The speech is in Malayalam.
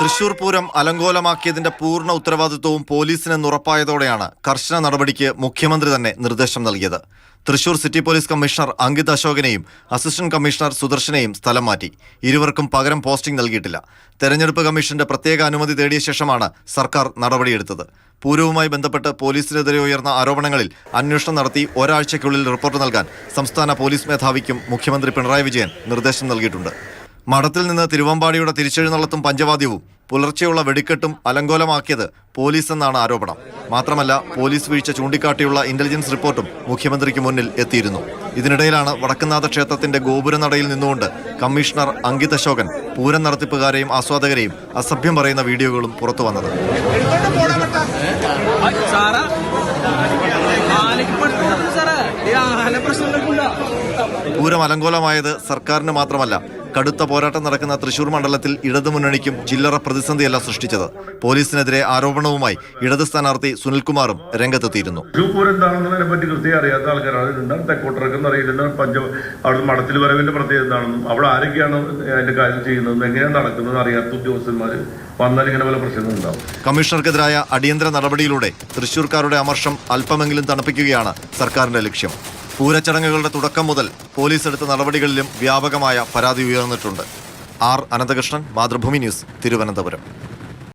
തൃശൂർ പൂരം അലങ്കോലമാക്കിയതിന്റെ പൂർണ്ണ ഉത്തരവാദിത്വവും പോലീസിനെന്ന് ഉറപ്പായതോടെയാണ് കർശന നടപടിക്ക് മുഖ്യമന്ത്രി തന്നെ നിർദ്ദേശം നൽകിയത്. Thrissur city police commissioner Ankit അശോകനെയും അസിസ്റ്റന്റ് കമ്മീഷണർ സുദർശനെയും സ്ഥലം മാറ്റി. ഇരുവർക്കും പകരം പോസ്റ്റിംഗ് നൽകിയിട്ടില്ല. തെരഞ്ഞെടുപ്പ് കമ്മീഷന്റെ പ്രത്യേക അനുമതി തേടിയ ശേഷമാണ് സർക്കാർ നടപടിയെടുത്തത്. പൂരവുമായി ബന്ധപ്പെട്ട് പോലീസിനെതിരെ ഉയർന്ന ആരോപണങ്ങളിൽ അന്വേഷണം നടത്തി ഒരാഴ്ചയ്ക്കുള്ളിൽ റിപ്പോർട്ട് നൽകാൻ സംസ്ഥാന പോലീസ് മേധാവിക്കും മുഖ്യമന്ത്രി പിണറായി വിജയൻ നിർദ്ദേശം നൽകിയിട്ടുണ്ട്. മഠത്തിൽ നിന്ന് തിരുവമ്പാടിയുടെ തിരിച്ചെഴുന്നള്ളത്തും പഞ്ചവാദ്യവും പുലർച്ചെയുള്ള വെടിക്കെട്ടും അലങ്കോലമാക്കിയത് പോലീസ് എന്നാണ് ആരോപണം. മാത്രമല്ല, പോലീസ് വീഴ്ച ചൂണ്ടിക്കാട്ടിയുള്ള ഇന്റലിജൻസ് റിപ്പോർട്ടും മുഖ്യമന്ത്രിക്ക് മുന്നിൽ എത്തിയിരുന്നു. ഇതിനിടയിലാണ് വടക്കുംനാഥ ക്ഷേത്രത്തിന്റെ ഗോപുരനടയിൽ നിന്നുകൊണ്ട് കമ്മീഷണർ അങ്കിത് അശോകൻ പൂരം നടത്തിപ്പുകാരെയും ആസ്വാദകരെയും അസഭ്യം പറയുന്ന വീഡിയോകളും പുറത്തു വന്നത്. പൂരം അലങ്കോലമായത് സർക്കാരിന് മാത്രമല്ല, കടുത്ത പോരാട്ടം നടക്കുന്ന തൃശൂർ മണ്ഡലത്തിൽ ഇടതുമുന്നണിക്കും ചില്ലറ പ്രതിസന്ധിയല്ല സൃഷ്ടിച്ചത്. പോലീസിനെതിരെ ആരോപണവുമായി ഇടത് സ്ഥാനാർത്ഥി സുനിൽകുമാറും രംഗത്തെത്തിയിരുന്നു. എന്താണെന്നതിനെ പറ്റി കൃത്യം അറിയാത്ത ആൾക്കാരാണ്. തെക്കോട്ടിറക്കുന്ന അറിയില്ല, അവിടെ മഠത്തിൽ വരവിന്റെ പ്രത്യേകത എന്താണെന്നും അവിടെ ആരൊക്കെയാണ് അതിന്റെ കാര്യം ചെയ്യുന്നതെന്നും എങ്ങനെയാണ് നടക്കുന്നത് അറിയാത്ത ഉദ്യോഗസ്ഥന്മാര് വന്നാൽ ഇങ്ങനെ പല പ്രശ്നങ്ങളും ഉണ്ടാവും. കമ്മീഷണർക്കെതിരായ അടിയന്തര നടപടിയിലൂടെ തൃശൂർക്കാരുടെ അമർഷം അല്പമെങ്കിലും തണുപ്പിക്കുകയാണ് സർക്കാരിന്റെ ലക്ഷ്യം. പൂരച്ചടങ്ങുകളുടെ തുടക്കം മുതൽ പോലീസ് എടുത്ത നടപടികളിലും വ്യാപകമായ പരാതി ഉയർന്നിട്ടുണ്ട്. R Ananthakrishnan, Mathrubhumi news, Thiruvananthapuram.